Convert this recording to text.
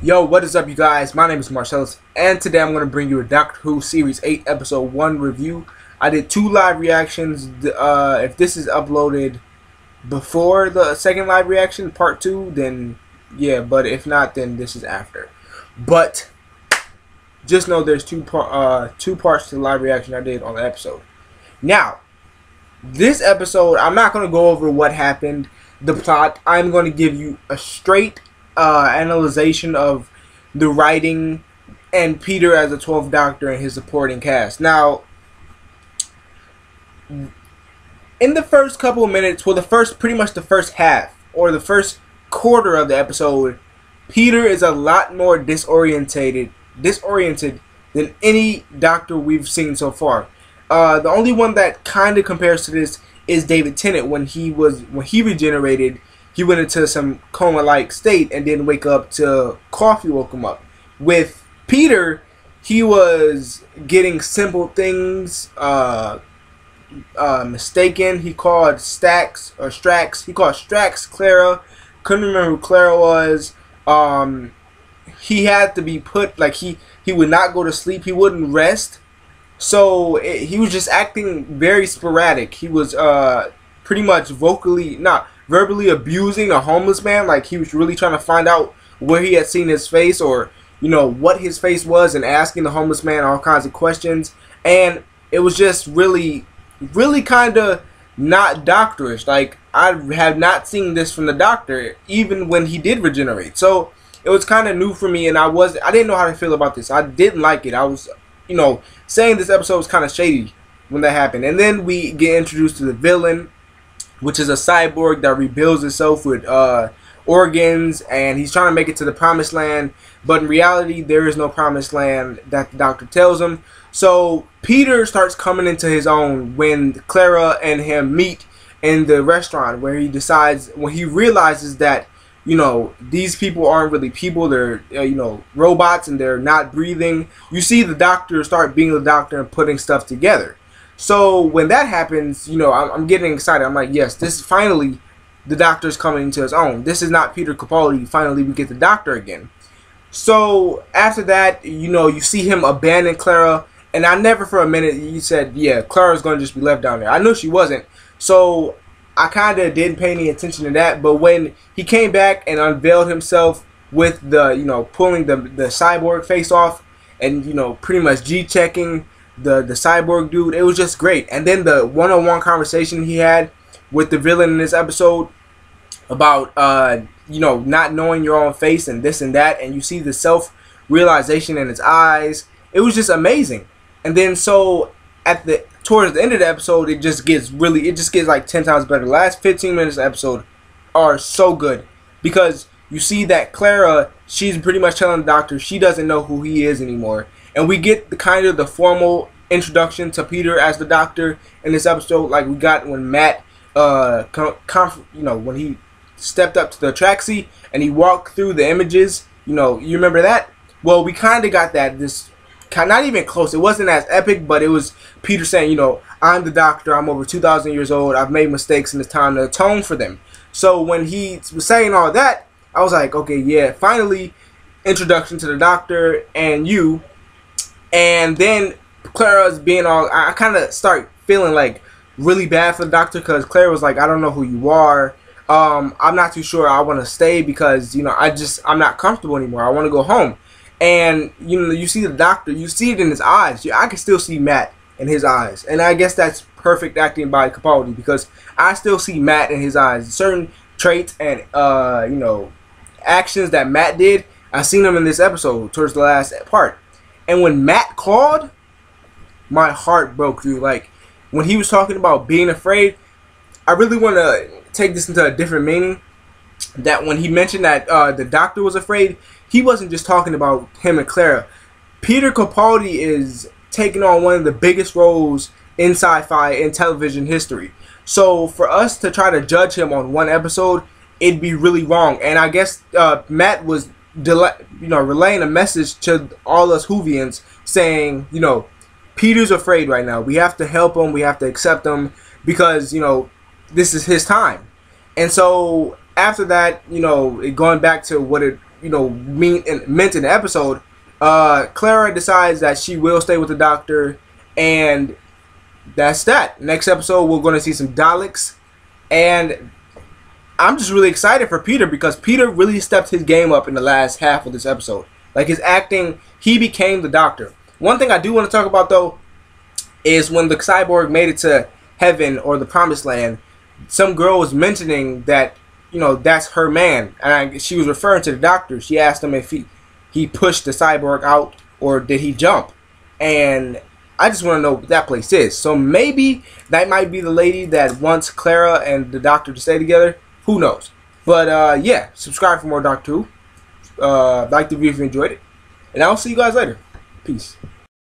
Yo, what is up, you guys? My name is Marcellus, and today I'm going to bring you a Doctor Who Series 8 Episode 1 review. I did 2 live reactions. If this is uploaded before the second live reaction, part 2, then yeah, but if not, then this is after. But just know there's two parts to the live reaction I did on the episode. Now, this episode, I'm not going to go over what happened, the plot. I'm going to give you a straight analyzation of the writing and Peter as a 12th Doctor and his supporting cast. Now, in the first couple of minutes, well, pretty much the first half or the first quarter of the episode, Peter is a lot more disoriented than any Doctor we've seen so far. The only one that kind of compares to this is David Tennant. When he regenerated, he went into some coma-like state and didn't wake up till coffee woke him up. With Peter, he was getting simple things mistaken. He called Strax. He called Strax Clara. Couldn't remember who Clara was. He had to be put, like, he would not go to sleep. He wouldn't rest. So he was just acting very sporadic. He was pretty much verbally abusing a homeless man. Like, he was really trying to find out where he had seen his face, or what his face was, and asking the homeless man all kinds of questions. And it was just really kind of not doctorish. Like, I have not seen this from the Doctor, even when he did regenerate. So it was kind of new for me, and I didn't know how to feel about this. I didn't like it. I was saying this episode was kind of shady when that happened. And then we get introduced to the villain, which is a cyborg that rebuilds itself with organs, and he's trying to make it to the promised land. But in reality, there is no promised land that the Doctor tells him. So Peter starts coming into his own when Clara and him meet in the restaurant, where when he realizes that these people aren't really people. They're robots, and they're not breathing. You see the Doctor start being the Doctor and putting stuff together. So when that happens, I'm getting excited. I'm like, yes, this is finally the Doctor's coming into his own. This is not Peter Capaldi. Finally, we get the Doctor again. So after that, you see him abandon Clara, and I never for a minute you said, yeah, Clara's going to just be left down there. I knew she wasn't. So I kind of didn't pay any attention to that. But when he came back and unveiled himself with the, pulling the cyborg face off and, pretty much G-checking the cyborg dude, it was just great. And then the one-on-one conversation he had with the villain in this episode about not knowing your own face and this and that, and you see the self-realization in his eyes. It was just amazing. And then so towards the end of the episode, it just gets like 10 times better. The last 15 minutes of the episode are so good, because you see that Clara, she's pretty much telling the Doctor she doesn't know who he is anymore. And we get the formal introduction to Peter as the Doctor in this episode, like we got when Matt, when he stepped up to the Traxi and he walked through the images. You remember that? Well, we kind of got that. Not even close. It wasn't as epic, but it was Peter saying, I'm the Doctor. I'm over 2,000 years old. I've made mistakes, and it's time to atone for them. So when he was saying all that, I was like, okay, yeah, finally, introduction to the Doctor and you. And then Clara's being all, I kind of start feeling like really bad for the Doctor, because Clara was like, I don't know who you are. I'm not too sure I want to stay, because, I'm not comfortable anymore. I want to go home. And, you see the Doctor, you see it in his eyes. I can still see Matt in his eyes. And I guess that's perfect acting by Capaldi, because I still see Matt in his eyes. Certain traits and, actions that Matt did, I seen them in this episode towards the last part. And when Matt called, my heart broke through. Like, when he was talking about being afraid, I really want to take this into a different meaning. That when he mentioned that the Doctor was afraid, he wasn't just talking about him and Clara. Peter Capaldi is taking on one of the biggest roles in sci-fi and television history. So for us to try to judge him on one episode, it'd be really wrong. And I guess Matt was relaying a message to all us Whovians, saying, Peter's afraid right now. We have to help him. We have to accept him, because this is his time. And so after that, going back to what it meant in the episode, Clara decides that she will stay with the Doctor, and that's that. Next episode, we're going to see some Daleks, and I'm just really excited for Peter because Peter really stepped his game up in the last half of this episode. Like his acting, he became the Doctor. One thing I do want to talk about though is when the cyborg made it to heaven or the promised land, some girl was mentioning that, that's her man, and she was referring to the Doctor. She asked him if he pushed the cyborg out or did he jump, and I just want to know what that place is. So maybe that might be the lady that wants Clara and the Doctor to stay together. Who knows? But yeah, subscribe for more Doctor Who. Like the video if you enjoyed it, and I'll see you guys later. Peace.